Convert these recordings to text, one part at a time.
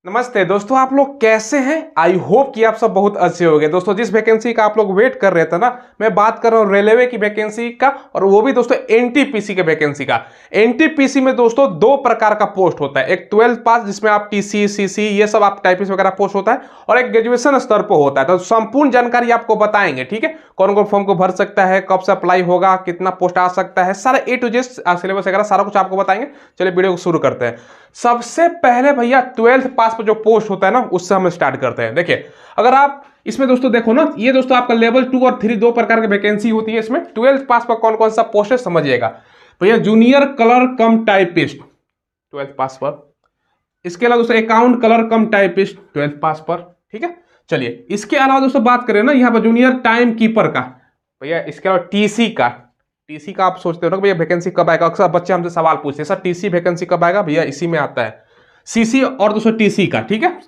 नमस्ते दोस्तों, आप लोग कैसे हैं। आई होप कि आप सब बहुत अच्छे होंगे। दोस्तों जिस वैकेंसी का आप लोग वेट कर रहे थे ना, मैं बात कर रहा हूँ रेलवे की वैकेंसी का, और वो भी दोस्तों एनटीपीसी के वैकेंसी का। एनटीपीसी में दोस्तों दो प्रकार का पोस्ट होता है, एक 12th पास जिसमें आप टीसी सीसी ये सब आप टाइपिस्ट वगैरह पोस्ट होता है, और एक ग्रेजुएशन स्तर पर होता है। तो संपूर्ण जानकारी आपको बताएंगे, ठीक है, कौन कौन फॉर्म को भर सकता है, कब से अप्लाई होगा, कितना पोस्ट आ सकता है, सारा ए टू जेड सिलेबस वगैरह सारा कुछ आपको बताएंगे। चलिए वीडियो को शुरू करते हैं। सबसे पहले भैया 12th पास पर जो पोस्ट होता है ना, उससे हम स्टार्ट करते हैं। देखिए, अगर आप इसमें दोस्तों देखो ना, ये दोस्तों आपका लेवल 2 और 3 दो प्रकार की वैकेंसी होती है। इसमें 12th पास पर कौन कौन सा पोस्ट है समझिएगा भैया। जूनियर कलर कम टाइपिस्ट 12th पास पर। इसके अलावा दोस्तों अकाउंट कलर कम टाइपिस्ट 12th पास पर, ठीक है। चलिए, इसके अलावा दोस्तों बात करें ना यहाँ पर जूनियर टाइम कीपर का भैया, इसके अलावा टीसी का आप सोचते हो ना भैया वैकेंसी कब आएगा। अक्सर बच्चे हमसे सवाल पूछते हैं, सर टीसी वैकेंसी कब आएगा भैया, इसी में आता है सीसी और दोस्तों टीसी का, ठीक है।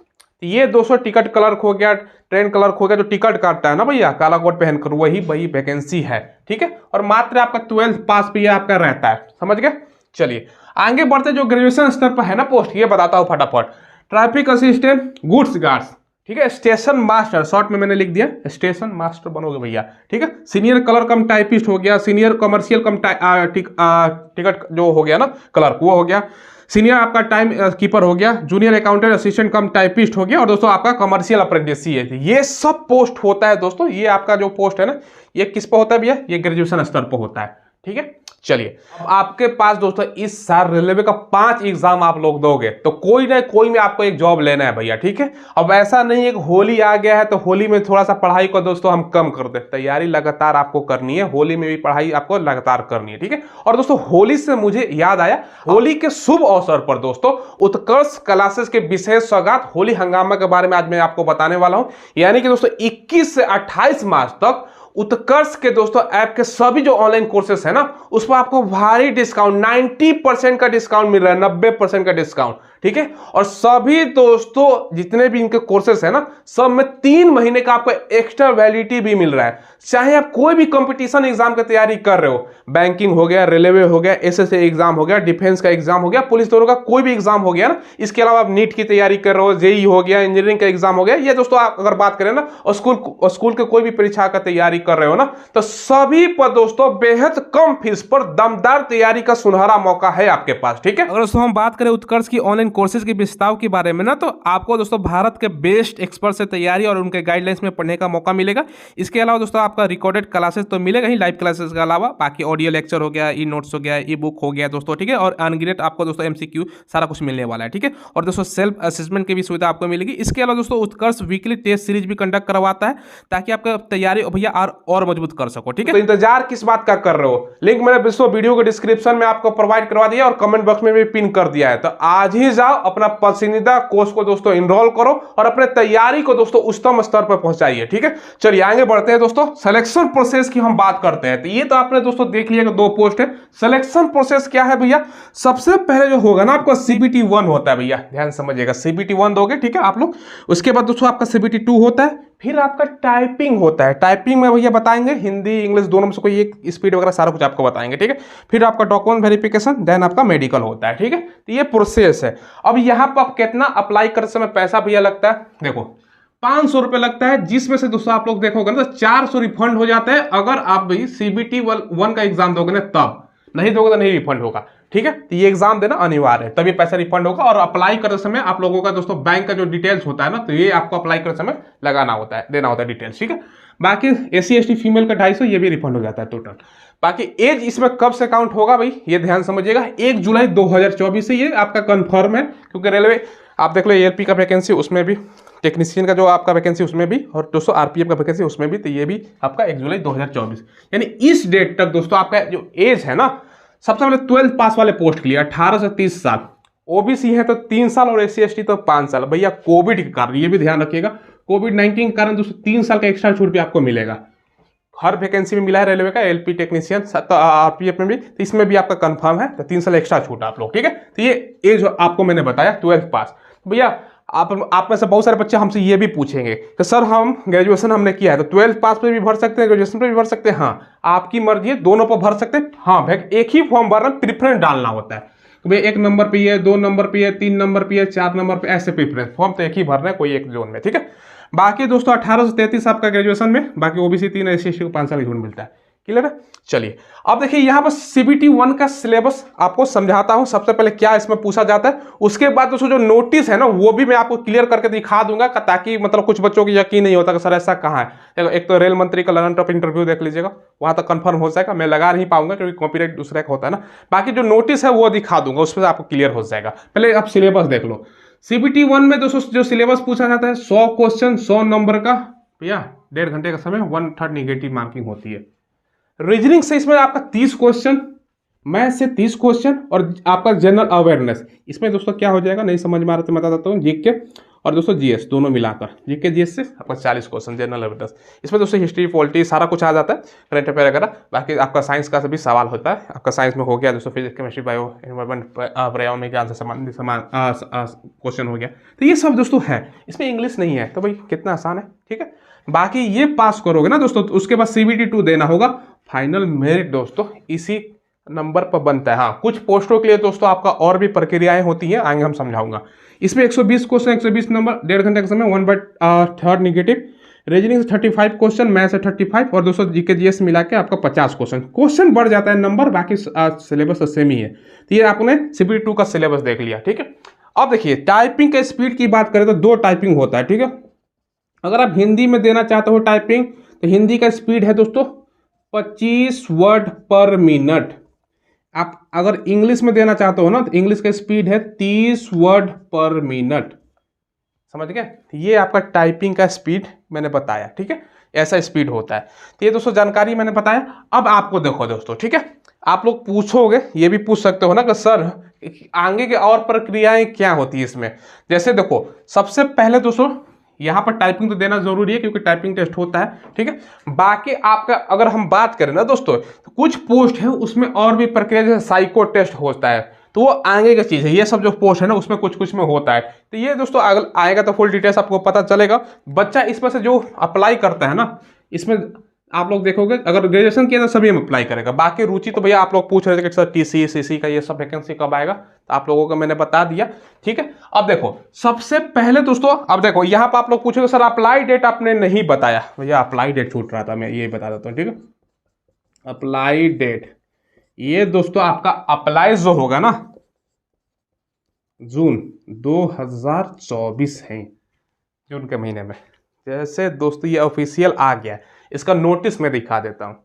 ये 200 टिकट क्लर्क हो गया, ट्रेन क्लर्क हो गया, जो टिकट काटता है ना भैया काला कोट पहनकर, वही वैकेंसी है, ठीक है। और मात्र आपका 12th पास पे आपका रहता है, समझ गए। चलिए आगे बढ़ते, जो ग्रेजुएशन स्तर पर है ना पोस्ट, ये बताता हूँ फटाफट। ट्रैफिक असिस्टेंट, गुड्स गार्ड्स, ठीक है। स्टेशन मास्टर, शॉर्ट में मैंने लिख दिया स्टेशन मास्टर बनोगे भैया, ठीक है। सीनियर कलर कम टाइपिस्ट हो गया, सीनियर कमर्शियल कम टिकट जो हो गया ना क्लर्क, वो हो गया। सीनियर आपका टाइम कीपर हो गया, जूनियर अकाउंटेंट असिस्टेंट कम टाइपिस्ट हो गया, और दोस्तों आपका कमर्शियल अप्रेंटिस है। ये सब पोस्ट होता है दोस्तों। ये आपका जो पोस्ट है ना, ये किस पर होता है भैया, ये ग्रेजुएशन स्तर पर होता है, ठीक है। चलिए, अब आपके पास दोस्तों इस साल रेलवे का 5 एग्जाम आप लोग दोगे, तो कोई ना कोई में आपको एक जॉब लेना है भैया, ठीक है। अब ऐसा नहीं है कि होली आ गया है तो होली में थोड़ा सा पढ़ाई को दोस्तों हम कम कर दे। तैयारी लगातार आपको करनी है, होली में भी पढ़ाई आपको लगातार करनी है, ठीक है। और दोस्तों होली से मुझे याद आया, होली के शुभ अवसर पर दोस्तों उत्कर्ष क्लासेस के विशेष सौगात होली हंगामा के बारे में आज मैं आपको बताने वाला हूं। यानी कि दोस्तों 21 से 28 मार्च तक उत्कर्ष के दोस्तों ऐप के सभी जो ऑनलाइन कोर्सेस है ना, उस पर आपको भारी डिस्काउंट 90% का डिस्काउंट मिल रहा है, 90% का डिस्काउंट, ठीक है। और सभी दोस्तों जितने भी इनके कोर्सेस है ना, सब में 3 महीने का आपको एक्स्ट्रा वैलिडिटी भी मिल रहा है। चाहे आप कोई भी कंपटीशन एग्जाम की तैयारी कर रहे हो, बैंकिंग हो गया, रेलवे हो गया, एसएससी एग्जाम हो गया, डिफेंस का एग्जाम हो गया, पुलिस दौरों का कोई भी एग्जाम हो गया ना, इसके अलावा आप नीट की तैयारी कर रहे हो, जेई हो गया, इंजीनियरिंग का एग्जाम हो गया, ये दोस्तों आप अगर बात करें ना, और स्कूल के कोई भी परीक्षा का तैयारी कर रहे हो ना, तो सभी पर दोस्तों बेहद कम फीस पर दमदार तैयारी का सुनहरा मौका है आपके पास, ठीक है। अगर दोस्तों हम बात करें उत्कर्ष की ऑनलाइन कोर्सेज के विस्तार के बारे में ना, तो आपको दोस्तों भारत के बेस्ट एक्सपर्ट से तैयारी और उनके गाइडलाइंस में पढ़ने का मौका मिलेगा। इसके अलावा दोस्तों आपका रिकॉर्डेड क्लासेस तो मिलेगा ही, लाइव क्लासेस के अलावा बाकी ऑडियो लेक्चर हो गया, ई नोट्स हो गया, ई बुक हो गया दोस्तों, ठीक है। और अनग्रेड आपको दोस्तों एमसीक्यू सारा कुछ मिलने वाला है, ठीक है। और दोस्तों सेल्फ असेसमेंट की भी सुविधा आपको मिलेगी। इसके अलावा दोस्तों उत्कर्ष वीकली टेस्ट सीरीज भी कंडक्ट करवाता है, ताकि आपका तैयारी भैया और मजबूत कर सको, ठीक है। तो इंतजार किस बात का कर रहे हो, लिंक मैंने वीडियो के डिस्क्रिप्शन में आपको प्रोवाइड करवा दिया और कमेंट बॉक्स में भी पिन कर दिया है। तो आज ही जाओ, अपना पसंदीदा कोर्स को दोस्तों इनरोल करो और अपने तैयारी को दोस्तों उच्चतम स्तर पर पहुंचाइए, ठीक है। चलिए आगे बढ़ते हैं दोस्तों। सिलेक्शन प्रोसेस की हम बात करते हैं। तो ये तो आपने दोस्तों देख लिया कि 2 पोस्ट है। सिलेक्शन प्रोसेस क्या है भैया, सबसे पहले जो होगा ना आपका CBT 1 होता है भैया, ध्यान समझिएगा, CBT 1 दोगे, ठीक है आप लोग। उसके बाद दोस्तों आपका CBT 2 होता है, फिर आपका टाइपिंग होता है। टाइपिंग में भैया बताएंगे हिंदी इंग्लिश दोनों में से कोई एक स्पीड वगैरह सारा कुछ आपको बताएंगे, ठीक है। फिर आपका डॉक्यूमेंट वेरिफिकेशन, देन आपका मेडिकल होता है, ठीक है। तो ये प्रोसेस है। अब यहाँ पर कितना अप्लाई करते समय पैसा भैया लगता है, देखो 500 रुपये लगता है, जिसमें से दोस्तों आप लोग देखोगे ना, तो 400 रिफंड हो जाता है अगर आप भाई CBT 1 का एग्जाम दोगे ना, तब नहीं दोगे तो नहीं रिफंड होगा, ठीक है। तो ये एग्जाम देना अनिवार्य है, तभी पैसा रिफंड होगा। और अप्लाई करते समय आप लोगों का दोस्तों बैंक का जो डिटेल्स होता है ना, तो ये आपको अप्लाई करते समय लगाना होता है, देना होता है डिटेल्स, ठीक है। बाकी SC ST फीमेल का 250, ये भी रिफंड हो जाता है टोटल। बाकी एज इसमें कब से काउंट होगा भाई, ये ध्यान समझिएगा, 1 जुलाई 2024 से ये आपका कंफर्म है, क्योंकि रेलवे आप देख लो ALP का वैकेंसी, उसमें भी टेक्नीशियन का जो आपका वैकेंसी उसमें भी, और दोस्तों RPF का वैकेंसी उसमें भी, तो ये भी आपका 1 जुलाई 2024, यानी इस डेट तक दोस्तों आपका जो एज है ना, सबसे पहले 12th पास वाले पोस्ट के लिए 18 से 30 साल, OBC है तो 3 साल और SC ST तो 5 साल। भैया कोविड के कारण, ये भी ध्यान रखिएगा, कोविड-19 के कारण दोस्तों 3 साल का एक्स्ट्रा छूट भी आपको मिलेगा। हर वैकेंसी में मिला है रेलवे का, LP टेक्नीशियन, RPF में भी, तो इसमें भी आपका कंफर्म है, तो 3 साल एक्स्ट्रा छूट आप लोग, ठीक है। तो ये एज आपको मैंने बताया 12th पास। तो भैया आप में से बहुत सारे बच्चे हमसे ये भी पूछेंगे कि सर हम ग्रेजुएशन हमने किया है, तो 12th पास पे भी भर सकते हैं, ग्रेजुएशन पे भी भर सकते हैं। हाँ, आपकी मर्जी है, दोनों पर भर सकते हैं। हाँ, एक ही फॉर्म भरना, प्रेफरेंस डालना होता है। कि भाई 1 नंबर पे है, 2 नंबर पे है, 3 नंबर पे है, 4 नंबर पे, ऐसे प्रेफरेंस फॉर्म तो एक ही भरना है, कोई एक जोन में, ठीक है। बाकी दोस्तों 1833 आपका ग्रेजुएशन में, बाकी ओबीसी 3, एससी को 5 साल की छूट मिलता है। क्लियर है। चलिए अब देखिए यहाँ पर सीबीटी 1 का सिलेबस आपको समझाता हूं। सबसे पहले क्या इसमें पूछा जाता है, उसके बाद दोस्तों जो नोटिस है ना वो भी मैं आपको क्लियर करके दिखा दूंगा, ताकि मतलब कुछ बच्चों को यकीन नहीं होता कि सर ऐसा कहाँ है। एक तो रेल मंत्री का लर्न टॉप इंटरव्यू देख लीजिएगा, वहां तक कंफर्म हो जाएगा। मैं लगा नहीं पाऊंगा क्योंकि कॉपीराइट दूसरे का होता है ना। बाकी जो नोटिस है वो दिखा दूंगा, उसमें आपको क्लियर हो जाएगा। पहले आप सिलेबस देख लो। सीबीटी 1 में दोस्तों जो सिलेबस पूछा जाता है 100 क्वेश्चन 100 नंबर का, भैया 1.5 घंटे का समय, 1/3 निगेटिव मार्किंग होती है। रीजनिंग से इसमें आपका 30 क्वेश्चन, मैथ से 30 क्वेश्चन, और आपका जनरल अवेयरनेस। इसमें दोस्तों क्या हो जाएगा, नहीं समझ में आ रहा तो मैं बता देता हूँ, जीके और दोस्तों जीएस दोनों मिलाकर, जीके जीएस से आपका 40 क्वेश्चन जनरल अवेयरनेस। इसमें दोस्तों हिस्ट्री पॉलिटी सारा कुछ आ जाता है, करंट अफेयर वगैरह। बाकी आपका साइंस का भी सवाल होता है, आपका साइंस में हो गया दोस्तों फिजिक्स केमिस्ट्री बायो एनवायरमेंट पर्यावरण में ज्ञान से संबंधित क्वेश्चन हो गया। तो ये सब दोस्तों है, इसमें इंग्लिश नहीं है, तो भाई कितना आसान है, ठीक है। बाकी ये पास करोगे ना दोस्तों, तो उसके बाद सीबीटी 2 देना होगा। फाइनल मेरिट दोस्तों इसी नंबर पर बनता है। हाँ, कुछ पोस्टों के लिए दोस्तों आपका और भी प्रक्रियाएं होती हैं, आगे हम समझाऊंगा। इसमें 120 क्वेश्चन, 120 नंबर, 1.5 घंटे का समय, 1/3 निगेटिव। रीजनिंग से 35 क्वेश्चन, मैथ से 35, और दोस्तों जीके जीएस मिला के आपका 50 क्वेश्चन बढ़ जाता है नंबर, बाकी सिलेबस सेम ही है। तो ये आपने सीबीटी 2 का सिलेबस देख लिया, ठीक है। अब देखिए टाइपिंग के स्पीड की बात करें तो 2 टाइपिंग होता है, ठीक है। अगर आप हिंदी में देना चाहते हो टाइपिंग, तो हिंदी का स्पीड है दोस्तों 25 वर्ड पर मिनट। आप अगर इंग्लिश में देना चाहते हो ना, तो इंग्लिश का स्पीड है 30 वर्ड पर मिनट। समझ गए, ये आपका टाइपिंग का स्पीड मैंने बताया, ठीक है। ऐसा स्पीड होता है। तो ये दोस्तों जानकारी मैंने बताया। अब आपको देखो दोस्तों, ठीक है, आप लोग पूछोगे, ये भी पूछ सकते हो ना कि सर आगे के और प्रक्रियाएं क्या होती है इसमें। जैसे देखो सबसे पहले दोस्तों यहाँ पर टाइपिंग तो देना जरूरी है क्योंकि टाइपिंग टेस्ट होता है, ठीक है। बाकी आपका अगर हम बात करें ना दोस्तों, तो कुछ पोस्ट है उसमें और भी प्रक्रिया, जैसे साइको टेस्ट होता है, तो वो आगे की चीज है। ये सब जो पोस्ट है ना उसमें कुछ कुछ में होता है। तो ये दोस्तों अगर आएगा तो फुल डिटेल्स आपको पता चलेगा। बच्चा इसमें से जो अप्लाई करता है ना, इसमें आप लोग देखोगे अगर ग्रेजुएशन किया तो सभी में अप्लाई करेगा। बाकी रुचि तो भैया आप लोग पूछ रहे थे कि सर टीसी सीसी का ये सब वैकेंसी कब आएगा, तो आप लोगों को मैंने बता दिया, ठीक है। अब देखो सबसे पहले दोस्तों, अब देखो यहाँ पर आप लोग पूछोगे सर अप्लाई डेट आपने नहीं बताया। भैया अप्लाई डेट छूट रहा था, मैं ये बता देता हूँ, ठीक है। अप्लाई डेट, ये दोस्तों आपका अप्लाई जो होगा ना जून 2024 है, जून के महीने में। जैसे दोस्तों ये ऑफिशियल आ गया, इसका नोटिस मैं दिखा देता हूँ।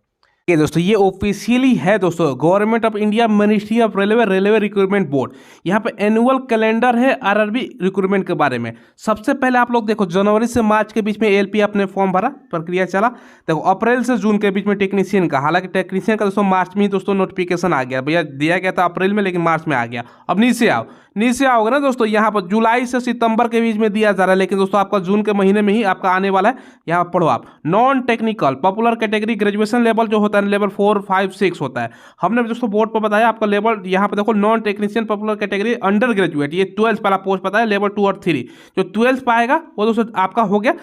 दोस्तों ये ऑफिशियली है दोस्तों, government of India, ministry of railway, railway recruitment board. यहाँ पे एनुअल कैलेंडर है आरआरबी रिक्रूटमेंट के बारे में। सबसे पहले आप लोग देखो जनवरी से मार्च के बीच में एलपी आपने फॉर्म भरा, प्रक्रिया चला। देखो अप्रैल से जून के बीच में टेक्नीशियन का, हालांकि टेक्नीशियन का दोस्तों मार्च में ही दोस्तों नोटिफिकेशन आ गया, भैया दिया गया था अप्रैल में लेकिन मार्च में आ गया। अब नीचे आओगे ना दोस्तों, यहाँ पर जुलाई से सितंबर के बीच में दिया जा रहा है, लेकिन दोस्तों आपका जून के महीने में ही आपका आने वाला है। यहाँ पढ़ो आप, non technical popular category graduation level जो होता है लेवल 4, 5, 6 होता है। हमने दोस्तों बोर्ड पर बताया आपका लेवल, यहाँ पर देखो non technician popular category under graduate, ये 12 वाला पोस्ट पता है, लेवल 2 और 3। जो 12 पाएगा वो दोस्तों आपका हो गया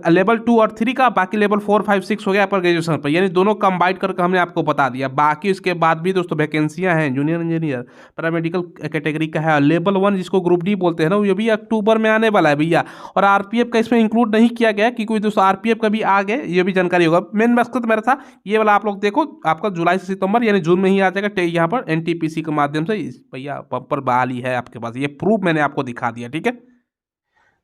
लेवल 2 और 3 का, बाकी लेवल 4, 5, 6 हो गया आपका ग्रेजुएशन पर, यानी दोनों कंबाइंड करके हमने आपको बता दिया। बाकी इसके बाद भी दोस्तों वैकेंसियां हैं, जूनियर इंजीनियर पैरामेडिकल कैटेगरी का है, लेवल 1 जिसको ग्रुप डी बोलते हैं ना, ये भी अक्टूबर में आने वाला है भैया। और आरपीएफ का इसमें इंक्लूड नहीं किया गया कि कोई दोस्तों आरपीएफ का भी आ गए, ये भी जानकारी होगा। मेन मकसद मेरा था ये वाला, आप लोग देखो आपका जुलाई से सितंबर यानी जून में ही आ जाएगा। यहाँ पर एनटीपीसी के माध्यम से भैया बम्पर बहाली है आपके पास, ये प्रूफ मैंने आपको दिखा दिया, ठीक है।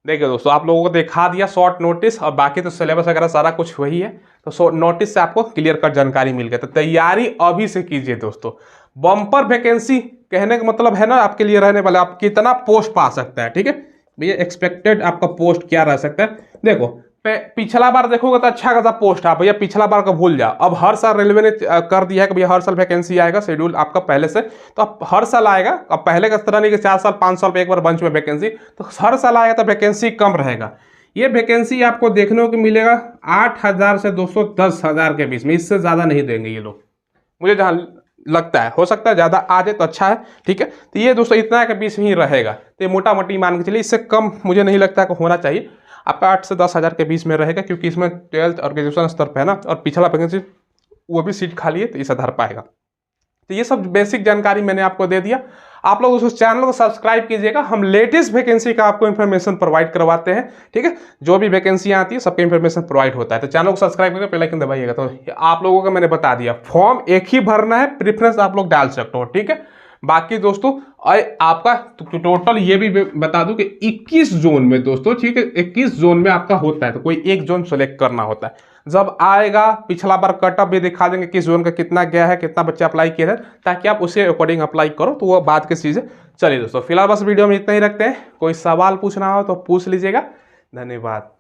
देखिए दोस्तों आप लोगों को दिखा दिया शॉर्ट नोटिस, और बाकी तो सिलेबस वगैरह सारा कुछ वही है। तो शॉर्ट नोटिस से आपको क्लियर कट जानकारी मिल गया, तो तैयारी अभी से कीजिए दोस्तों। बम्पर वैकेंसी कहने का मतलब है ना आपके लिए रहने वाला, आप कितना पोस्ट पा सकता है, ठीक है भैया। एक्सपेक्टेड आपका पोस्ट क्या रह सकता है, देखो पिछला बार देखोगे तो अच्छा खासा पोस्ट है भैया, पिछला बार का भूल जाओ। अब हर साल रेलवे ने कर दिया है कि भैया हर साल वैकेंसी आएगा, शेड्यूल आपका पहले से, तो अब हर साल आएगा। अब पहले का तरह नहीं कि 4 साल 5 साल पे एक बार बंच में वैकेंसी, तो हर साल आएगा तो वैकेंसी कम रहेगा। ये वैकेंसी आपको देखने को मिलेगा 8,000 से 210,000 के बीच में, इससे ज़्यादा नहीं देंगे ये लोग, मुझे जहाँ लगता है। हो सकता है ज़्यादा आ जाए तो अच्छा है, ठीक है। तो ये दोस्तों इतना के बीच में ही रहेगा, तो ये मोटा मोटी मान के चलिए, इससे कम मुझे नहीं लगता है कि होना चाहिए। आपका 8 से 10,000 के बीच में रहेगा, क्योंकि इसमें 12th और ग्रेजुएशन स्तर पे है ना, और पिछला वैकेंसी वो भी सीट खाली है, तो इसे धर पाएगा। तो ये सब बेसिक जानकारी मैंने आपको दे दिया। आप लोग उस चैनल को सब्सक्राइब कीजिएगा, हम लेटेस्ट वैकेंसी का आपको इन्फॉर्मेशन प्रोवाइड करवाते हैं। ठीक है, जो भी वैकेंसियां आती है सबका इन्फॉर्मेशन प्रोवाइड होता है। तो चैनल को सब्सक्राइब करके बेल आइकन दबाइएगा। तो आप लोगों को मैंने बता दिया, फॉर्म एक ही भरना है, प्रेफरेंस आप लोग डाल सकते हो। ठीक है, बाकी दोस्तों आपका टोटल ये भी बता दूं कि 21 जोन में दोस्तों, ठीक है, 21 जोन में आपका होता है, तो कोई एक जोन सेलेक्ट करना होता है। जब आएगा पिछला बार कटअप भी दिखा देंगे, किस जोन का कितना गया है, कितना बच्चे अप्लाई किए हैं, ताकि आप उसे अकॉर्डिंग अप्लाई करो, तो वो बात की चीजें। चलिए दोस्तों, फिलहाल बस वीडियो में इतना ही रखते हैं। कोई सवाल पूछना हो तो पूछ लीजिएगा। धन्यवाद।